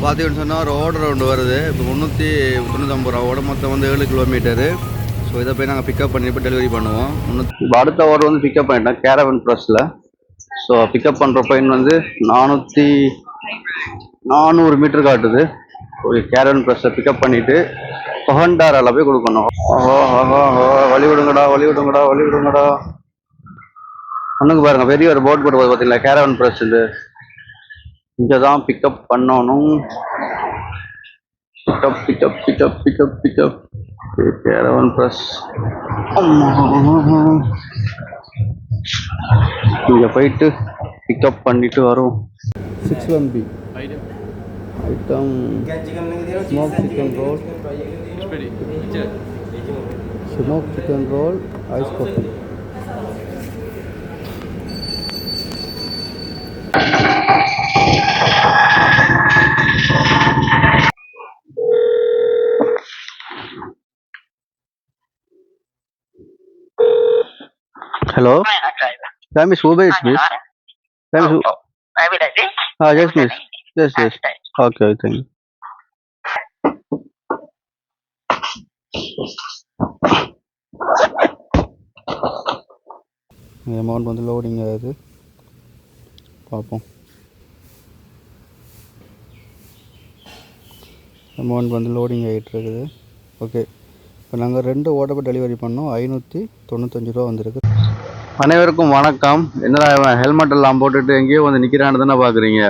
பார்த்தீங்கன்னு சொன்னால் ஒரு ஆர்டர் ஒன்று வருது. இப்போ 350 ரூபாவோட மொத்தம் வந்து 7 கிலோமீட்டரு. ஸோ இதை போய் நாங்கள் பிக்கப் பண்ணி இப்போ டெலிவரி பண்ணுவோம். இப்போ அடுத்த ஆர்டர் வந்து பிக்கப் பண்ணிட்டேன் கேரவன் ப்ரெஸ்ஸில். ஸோ பிக்கப் பண்ணுற பையன் வந்து 400 மீட்டர் காட்டுது. ஒரு கேரவன் ப்ரெஸ்ஸை பிக்கப் பண்ணிவிட்டு பஹண்டாரால போய் கொடுக்கணும். வழி விடுங்கடா வழி விடுங்கடா வழி விடுங்கடா. ஒன்றுக்கு பாருங்க பெரிய ஒரு போர்ட் போட்டு பார்த்தீங்களா கேரவன் ப்ரெஸ். இங்கே தான் பிக்கப் பண்ணணும். Pickup pickup pickup pickup pickup caravan press. இங்கே போயிட்டு பிக்கப் பண்ணிட்டு வரும். 61B item smoke chicken roll, smoke chicken roll, ice coffee. Hello. Time is Uber, please. Time is. Yes, please. Yes, yes. Okay, thank you. Amount வந்து loading ஆகுது, பார்ப்போம். Amount வந்து loading ஆகிட்டு இருக்குது. ஓகே, இப்போ நாங்கள் 2 ஓட்டப்போ டெலிவரி பண்ணோம். 595 ரூபா வந்திருக்கு. அனைவருக்கும் வணக்கம். என்னடா ஹெல்மெட் எல்லாம் போட்டுட்டு எங்கேயோ வந்து நிற்கிறான்னு தானே பார்க்குறீங்க.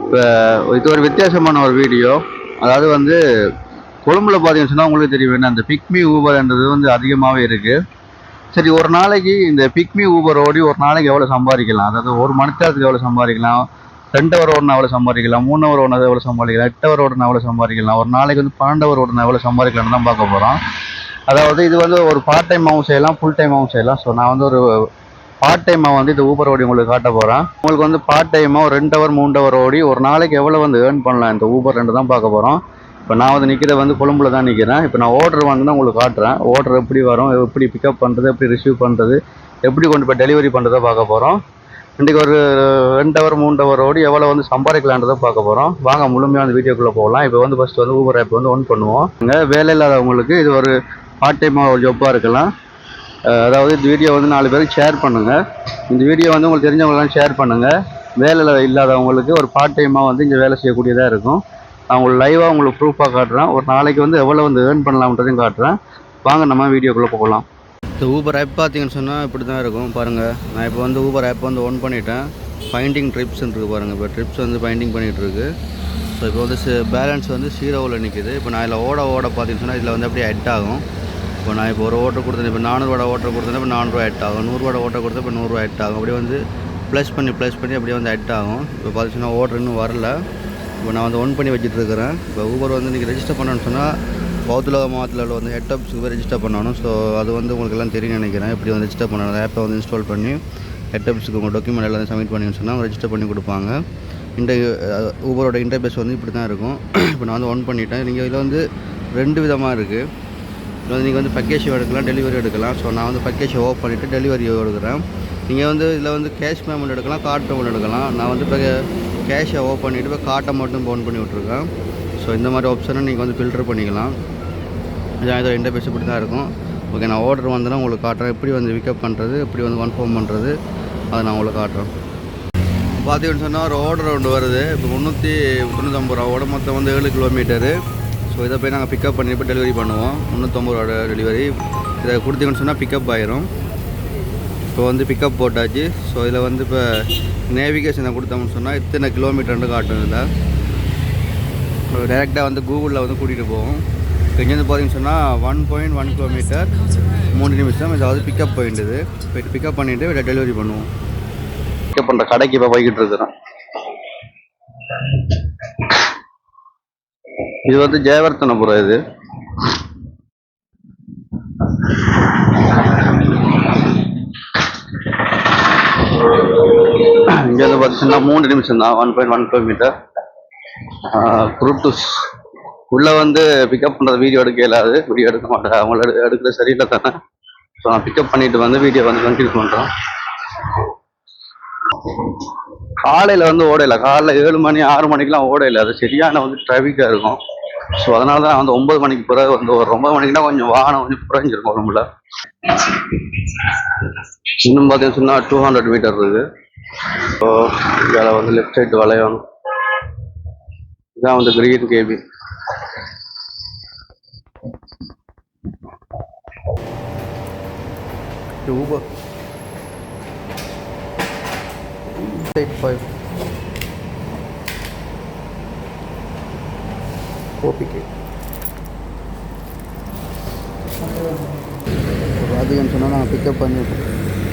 இப்போ இது ஒரு வித்தியாசமான ஒரு வீடியோ. அதாவது வந்து கொழும்புல பார்த்தீங்கன்னு சொன்னால் உங்களுக்கு தெரியும், என்ன அந்த பிக்மி ஊபர்ன்றது வந்து அதிகமாகவே இருக்குது. சரி, ஒரு நாளைக்கு இந்த பிக்மி ஊபர் ஓடி ஒரு நாளைக்கு எவ்வளோ சம்பாதிக்கலாம், அதாவது ஒரு மணி நேரத்துக்கு எவ்வளோ சம்பாதிக்கலாம், 2 ஹவர் ஓடுனா எவ்வளோ சம்பாதிக்கலாம், 3 ஹவர் ஓடுனா எவ்வளோ சம்பாதிக்கலாம், 8 ஹவர் ஓடுனா எவ்வளோ சம்பாதிக்கலாம், ஒரு நாளைக்கு வந்து 12 ஹவர் ஓடுனா எவ்வளோ சம்பாதிக்கலாம்னு தான் பார்க்க போகிறோம். அதாவது இது வந்து ஒரு பார்ட் டைமாகவும் செய்யலாம், ஃபுல் டைமாகவும் செய்யலாம். ஸோ நான் வந்து ஒரு பார்ட் டைமாக வந்து இந்த ஊபர் ஓடி உங்களுக்கு காட்ட போகிறேன். உங்களுக்கு வந்து பார்ட் டைமாக ஒரு 2 ஹவர் 3 ஹவர் ஓடி ஒரு நாளைக்கு எவ்வளோ வந்து ஏர்ன் பண்ணலாம் இந்த ஊபர் 2 தான் பார்க்க போகிறோம். இப்போ நான் வந்து நிற்கிறது வந்து கொழும்புல தான் நிற்கிறேன். இப்போ நான் ஆர்டர் வந்து தான் உங்களுக்கு காட்டுறேன். ஆர்டர் எப்படி வரும், எப்படி பிக்கப் பண்ணுறது, எப்படி ரிசீவ் பண்ணுறது, எப்படி கொண்டு போய் டெலிவரி பண்ணுறதை பார்க்க போகிறோம். இன்றைக்கி ஒரு 2 ஹவர் 3 ஹவர் ஓடி எவ்வளோ வந்து சம்பாதிக்கலான்றதை பார்க்க போகிறோம். வாங்க முழுமையாக அந்த வீடியோக்குள்ளே போகலாம். இப்போ வந்து ஃபஸ்ட்டு வந்து ஊபர் ஆப் வந்து ஒன் பண்ணுவோம். இங்கே வேலை இல்லாதவங்களுக்கு இது ஒரு பார்ட் டைமாக ஒரு ஜப்பாக இருக்கலாம். அதாவது இந்த வீடியோ வந்து 4 பேருக்கு ஷேர் பண்ணுங்கள். இந்த வீடியோ வந்து உங்களுக்கு தெரிஞ்சவங்களாம் ஷேர் பண்ணுங்கள். வேலை இல்லாதவங்களுக்கு ஒரு பார்ட் டைமாக வந்து இங்கே வேலை செய்யக்கூடியதாக இருக்கும். நான் உங்களுக்கு லைவாக உங்களுக்கு ப்ரூஃபாக காட்டுறேன். ஒரு நாளைக்கு வந்து எவ்வளோ வந்து ஏர்ன் பண்ணலாம்ன்றதையும் காட்டுறேன். வாங்க நம்ம வீடியோக்குள்ளே போகலாம். இந்த ஊபர் ஆப் பார்த்தீங்கன்னு சொன்னால் இப்படி தான் இருக்கும் பாருங்கள். நான் இப்போ வந்து ஊபர் ஆப் வந்து ஒன் பண்ணிட்டேன். ஃபைண்டிங் ட்ரிப்ஸ்ன்னு இருக்குது பாருங்கள். இப்போ ட்ரிப்ஸ் வந்து ஃபைண்டிங் பண்ணிகிட்ருக்கு. ஸோ இப்போ வந்து பேலன்ஸ் வந்து 0வில் நிற்கிது. இப்போ நான் இதில் ஓட பார்த்தீங்கன்னு சொன்னால் இதில் வந்து அப்படியே ஹெட் ஆகும். இப்போ நான் இப்போ ஒரு ஓட்டர் கொடுத்தேன். இப்போ 400 ரூபா ஓட்டர் கொடுத்தேன்னா இப்போ 400 ரூபா ஹெட் ஆகும். 100 ரூபா ஓட்டர் கொடுத்தா இப்போ 100 ரூபா ஹெட் ஆகும். அப்படியே வந்து ப்ளஸ் பண்ணி அப்படியே வந்து ஹெட் ஆகும். இப்போ பார்த்தீங்கன்னா ஓட்டர் இன்னும் வரல. இப்போ நான் வந்து ஒன் பண்ணி வச்சுட்ருக்கிறேன். இப்போ ஊபர் வந்து நீங்கள் ரெஜிஸ்டர் பண்ணணும்னு சொன்னால் பௌத்துலக மாவட்டத்தில் வந்து ஹெட் அப்ஸுக்கு ரெஜிஸ்டர் பண்ணணும். ஸோ அது வந்து உங்களுக்கு எல்லாம் தெரியும் நினைக்கிறேன். இப்படி வந்து ரெஜிஸ்டர் பண்ணணும். அந்த ஆப்பை வந்து இன்ஸ்டால் பண்ணி ஹெட் அப்ஸுக்கு உங்கள் டாக்குமெண்ட் எல்லாம் சப்மிட் பண்ணிங்கன்னு சொன்னால் அவங்க ரெஜிஸ்டர் பண்ணி கொடுப்பாங்க. ஊபரோட இன்டர்பேஸ் வந்து இப்படி தான் இருக்கும். இப்போ நான் வந்து ஒன் பண்ணிட்டேன். நீங்கள் இதில் வந்து 2 விதமாக இருக்குது. இதில் வந்து நீங்கள் வந்து பேக்கேஜ் எடுக்கலாம், டெலிவரி எடுக்கலாம். ஸோ நான் வந்து பேக்கேஜை ஓப் பண்ணிவிட்டு டெலிவரி எடுக்கிறேன். நீங்கள் வந்து இதில் வந்து கேஷ் பேமெண்ட் எடுக்கலாம், கார்டு பேமெண்ட் எடுக்கலாம். நான் வந்து இப்போ கேஷை ஓப் பண்ணிவிட்டு இப்போ கார்ட்டை மட்டும் ஃபோன் பண்ணி விட்ருக்கேன். ஸோ இந்த மாதிரி ஆப்ஷனை நீங்கள் வந்து ஃபில்டர் பண்ணிக்கலாம். இதான் இதோட இன்டர்பேஸ் இப்படி தான் இருக்கும். ஓகே, நான் ஆர்டர் வந்தேன்னா உங்களுக்கு காட்டுறேன். எப்படி வந்து பிக்கப் பண்ணுறது, எப்படி வந்து கன்ஃபார்ம் பண்ணுறது, அதை நான் உங்களுக்கு காட்டுறேன். பார்த்தீங்கன்னு சொன்னால் ஒரு ஆர்டர் ஒன்று வருது. இப்போ 350 ரூபாவோட மொத்தம் வந்து 7 கிலோமீட்டரு. ஸோ இதை போய் நாங்கள் பிக்கப் பண்ணி இப்போ டெலிவரி பண்ணுவோம். 350 ரூபா டெலிவரி. இதை கொடுத்தீங்கன்னு சொன்னால் பிக்கப் ஆயிரும். இப்போ வந்து பிக்கப் போட்டாச்சு. ஸோ இதில் வந்து இப்போ நேவிகேஷனை கொடுத்தோம்னு சொன்னால் இத்தனை கிலோமீட்டர்னு காட்டும். இதில் டேரெக்டாக வந்து கூகுளில் வந்து கூட்டிகிட்டு போவோம். இங்கேருந்து பார்த்தீங்கன்னு சொன்னால் 1.1 கிலோமீட்டர் 3 நிமிஷம். இதாவது பிக்கப் போயிட்டுது. போய்ட்டு பிக்கப் பண்ணிவிட்டு இதை டெலிவரி பண்ணுவோம். பிக்கப் பண்ணுற கடைக்கு இப்போ போய்கிட்டு இருக்கிறோம். இது வந்து ஜெயவர்த்தனபுரம். இது இங்கேருந்து பார்த்தீங்கன்னா 3 நிமிஷம் தான். 1.1 கிலோமீட்டர். குரூட்டூஸ் உள்ளே வந்து பிக்கப் பண்ணுறது வீடியோ எடுக்க இயலாது. வீடியோ எடுக்க மாட்டேன், அவங்கள எடுக்கிறது சரியில்லை தானே. ஸோ நான் பிக்கப் பண்ணிவிட்டு வந்து வீடியோ வந்து கண்டினியூ பண்ணுறோம். காலையில் வந்து ஓடையில காலைல 7 மணி 6 மணிக்கெலாம் ஓடையில அது சரியான வந்து டிராஃபிக்காக இருக்கும். ஸோ அதனால தான் வந்து 9 மணிக்கு பிறகு வந்து ஒரு 9 மணிக்குனா கொஞ்சம் வாகனம் கொஞ்சம் குறைஞ்சிருக்கும் உடம்புல. இன்னும் பார்த்தீங்கன்னு சொன்னால் 200 மீட்டர் இருக்குது. ஸோ இதில் வந்து லெஃப்ட் சைடு வளையணும். இதான் வந்து கிரீன் கேபி. Uber 85 OPK. பார்த்தீங்கன்னு சொன்னால் நாங்கள் பிக்கப் பண்ணி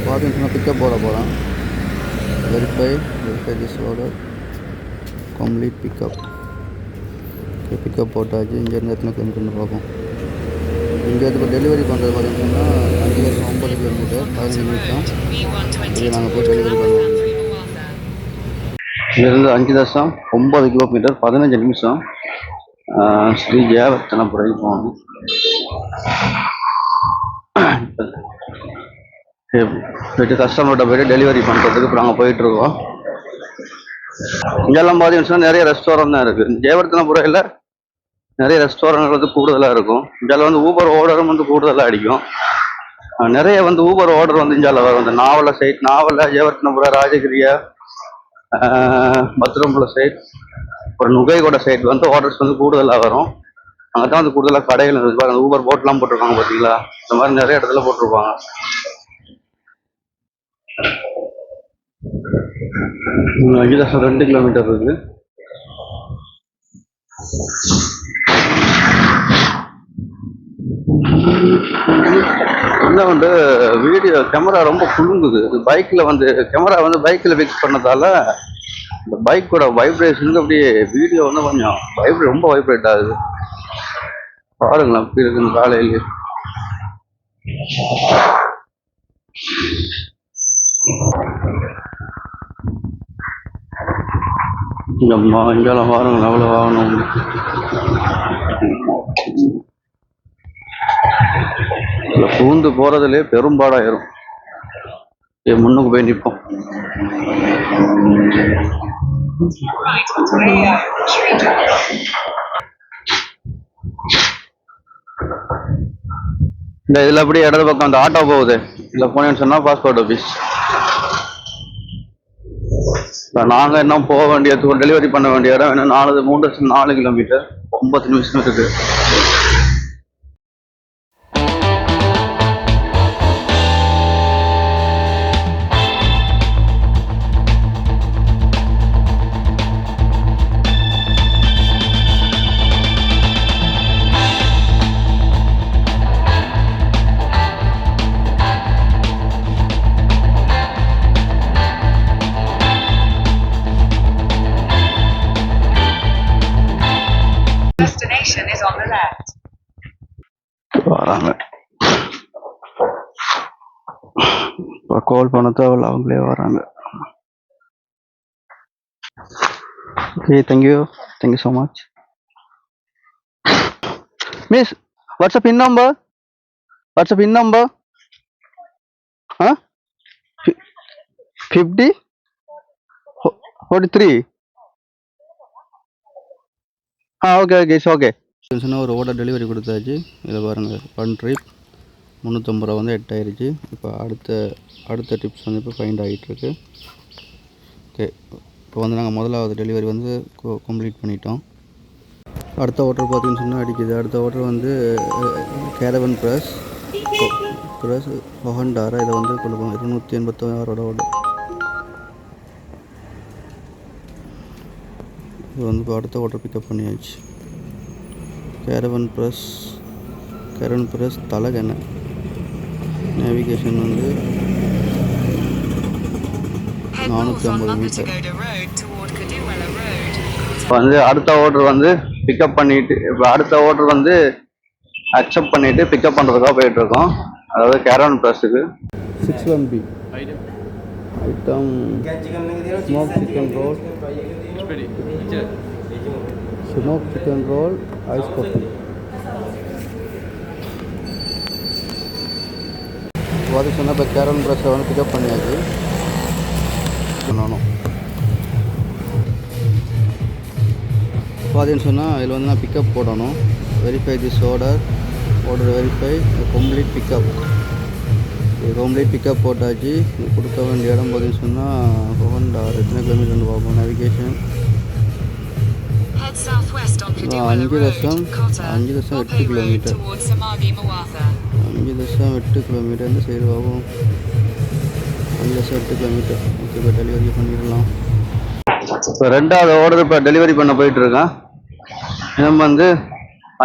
பார்த்தீங்கன்னு சொன்னால் பிக்கப் போட போகிறோம். Verify this order complete pickup. Pickup போட்டாச்சு. இங்கேருந்து எத்தனை கிலோமீட்டர்னு பார்ப்போம். இங்கேருந்து இப்போ டெலிவரி பண்ணுறது பார்த்தீங்கன்னா 5,9 கிலோமீட்டர் 15 நிமிஷம். இது நாங்கள் போய் டெலிவரி பண்ணுவோம். இங்கேருந்து 5,9 கிலோமீட்டர் 15 நிமிஷம். ஸ்ரீ ஜெயவர்த்தனபுரம் போகணும். போய்ட்டு கஸ்டமர்கிட்ட போய்ட்டு டெலிவரி பண்ணுறதுக்கு இப்போ நாங்கள் போயிட்டுருக்கோம். இங்கெல்லாம் பார்த்தீங்கன்னா நிறைய ரெஸ்டாரண்ட் தான் இருக்குது. ஜெயவர்த்தனபுரையில் நிறைய ரெஸ்டாரண்ட் வந்து கூடுதலாக இருக்கும். இதில் வந்து ஊபர் ஆர்டரும் வந்து கூடுதலாக அடிக்கும். நிறைய வந்து ஊபர் ஆர்டர் வந்து இந்தியாவில் வரும். இந்த நாவல சைட், நாவல, ஜெயவர்த்தனபுரம், ராஜகிரியா, பத்திரம்புல சைட், ஒரு நுகைகோட சைட் வந்து ஆர்டர்ஸ் வந்து கூடுதலாக வரும். அங்கே தான் வந்து கூடுதலாக கடைகள் இருக்குது. அந்த ஊபர் போட்லாம் போட்டிருக்காங்க பார்த்தீங்களா, இந்த மாதிரி நிறைய இடத்துல போட்டிருப்பாங்க. இங்கே 2 கிலோமீட்டர் இருக்குது. இன்னும் வந்து வீடியோ கேமரா ரொம்ப குலுங்குது. பைக்கில் வந்து கேமரா வந்து பைக்கில் ஃபிக்ஸ் பண்ணதால இந்த பைக்கோட வைப்ரேஷனுக்கு அப்படியே வீடியோ வந்து கொஞ்சம் ரொம்ப வைப்ரேட் ஆகுது. பாருங்களேன் அப்படி இருக்குன்னு காலையிலேயே. இங்கெல்லாம் பாருங்களேன் அவ்வளோ வாகனம். இதில் பூந்து போகிறதுலே பெரும்பாடாயிரும். முன்னுக்கு போய் நிற்போம். இந்த இதில் அப்படியே இடது பக்கம் அந்த ஆட்டோ போகுது. இதில் போனேன்னு சொன்னால் பாஸ்போர்ட் ஆஃபீஸ். நாங்கள் இன்னும் போக வேண்டிய டெலிவரி பண்ண வேண்டிய இடம் இன்னும் 4 கிலோமீட்டர் 9 நிமிஷம் இருக்குது. Is on the left. வராங்க. கால் பண்ண தேவையில்ல, அவங்களே வராங்க. Okay, thank you so much. Miss, WhatsApp in number 50 43. Okay it's okay. ஒரு ஆர்டர் டெலிவரி கொடுத்தாச்சு. இதில் பாருங்கள், 1 ட்ரிப் 350 ரூபா வந்து 8 ஆயிடுச்சு. இப்போ அடுத்த டிப்ஸ் வந்து இப்போ ஃபைண்ட் ஆகிட்டுருக்கு. ஓகே, இப்போ வந்து நாங்கள் முதலாவது டெலிவரி வந்து கம்ப்ளீட் பண்ணிட்டோம். அடுத்த ஆர்டர் பார்த்தீங்கன்னு சொன்னால் அடிக்குது. அடுத்த ஆர்டர் வந்து கேரவன் ப்ரெஸ் ஹொஹண்டாரா. இதை வந்து கொடுப்போம் 286 ஆர்டர். இது வந்து இப்போ அடுத்த ஆர்டர் பிக்கப் பண்ணியாச்சு. கேரவன் ப்ரெஸ் தலகெண்ண. நேவிகேஷன் வந்து 450 மீட்டர். இப்போ வந்து அடுத்த ஆர்டர் வந்து பிக்கப் பண்ணிட்டு, இப்போ அடுத்த ஆர்டர் வந்து அக்செப்ட் பண்ணிட்டு பிக்கப் பண்ணுறதுக்காக போயிட்டுருக்கோம். அதாவது கேரவன் ப்ரெஸ்ஸுக்கு 6-1B item smoke chicken roll ice coffee. அது சொன்னால் இப்போ கேரவன் ப்ரெஸ்ஸை வந்து பிக்கப் பண்ணியாச்சு. பண்ணணும் பார்த்தீங்கன்னு சொன்னால் இதில் வந்து நான் பிக்கப் போடணும். Verify this order verify complete pickup. Complete pickup போட்டாச்சு. கொடுக்க வேண்டிய இடம் பார்த்தீங்கன்னு சொன்னால் கோகண்டார் எத்தனை கிலோமீட்டர்னு பார்ப்போம். Navigation 5.8 kilometre. 5.8 கிலோமீட்டர் இந்த சைடு ஆகும். 5.8 கிலோமீட்டர். ஓகே, இப்போ டெலிவரி பண்ணிடலாம். இப்போ ரெண்டாவது ஆர்டர் இப்போ டெலிவரி பண்ண போயிட்டுருக்கேன். நம்ம வந்து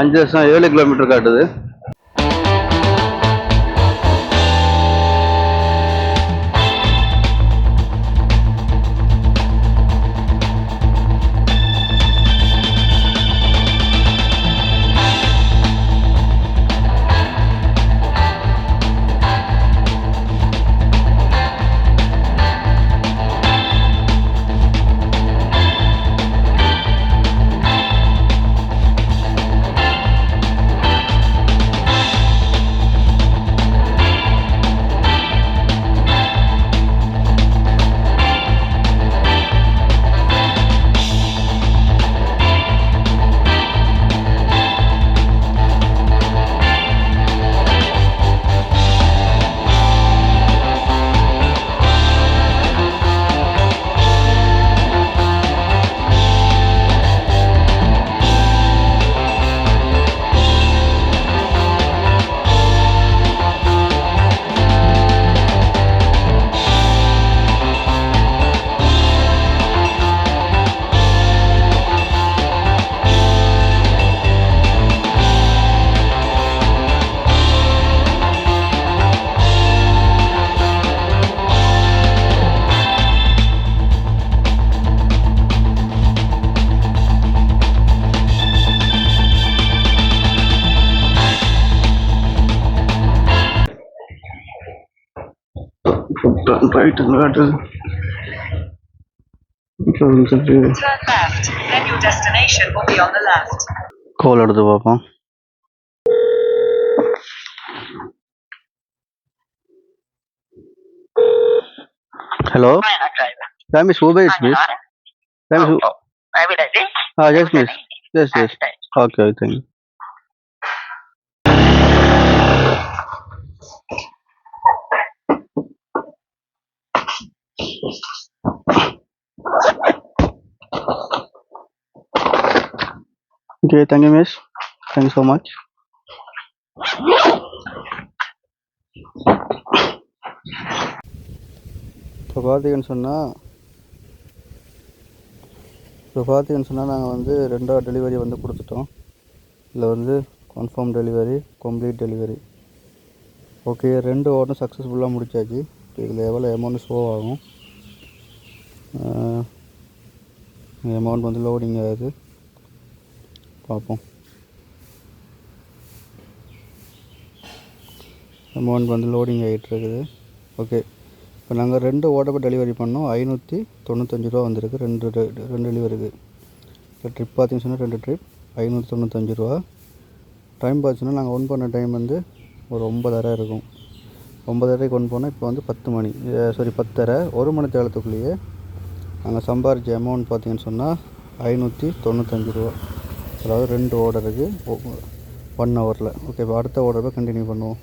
5.7 கிலோமீட்டர் காட்டுது. Right and Turn left, then your destination will be on the left. கால் எடுத்து பார்ப்போம். Hello. Can Miss Uber is Miss? Can Miss? Yes, Miss. Yes. Okay, thank you. Okay, thank you, Miss. Thank you so much. இப்போ பார்த்தீங்கன்னு சொன்னால் நாங்கள் வந்து ரெண்டாவது delivery வந்து கொடுத்துட்டோம். இதில் வந்து confirm delivery, complete delivery. Okay, 2 ஆர்டரும் சக்ஸஸ்ஃபுல்லாக முடிச்சாச்சு. இதில் எவ்வளோ அமௌண்ட் ஷோ ஆகும். அமௌண்ட் வந்து லோடிங் ஆகுது, பார்ப்போம். அமௌண்ட் வந்து லோடிங் ஆகிட்டுருக்குது. ஓகே, இப்போ நாங்கள் 2 ஆர்டர் டெலிவரி பண்ணோம். 595 ரூபா வந்திருக்கு. ரெண்டு டெலிவரிக்கு. இப்போ ட்ரிப் பார்த்தீங்கன்னு சொன்னால் 2 ட்ரிப் 595 ரூபா. டைம் பார்த்தீங்கன்னா நாங்கள் ஒன் பண்ண டைம் வந்து ஒரு 9:30 இருக்கும். 9:30க்கு ஒன் போனால் இப்போ வந்து 10 மணி, 10:30, 1 மணி தேளத்துக்குள்ளேயே நாங்கள் சம்பாரித்த அமௌண்ட் பார்த்தீங்கன்னு சொன்னால் 595 ரூபா. அதாவது 2 ஆர்டருக்கு 1 ஹவரில். ஓகே, இப்போ அடுத்த ஆர்டரை கண்டினியூ பண்ணுவோம்.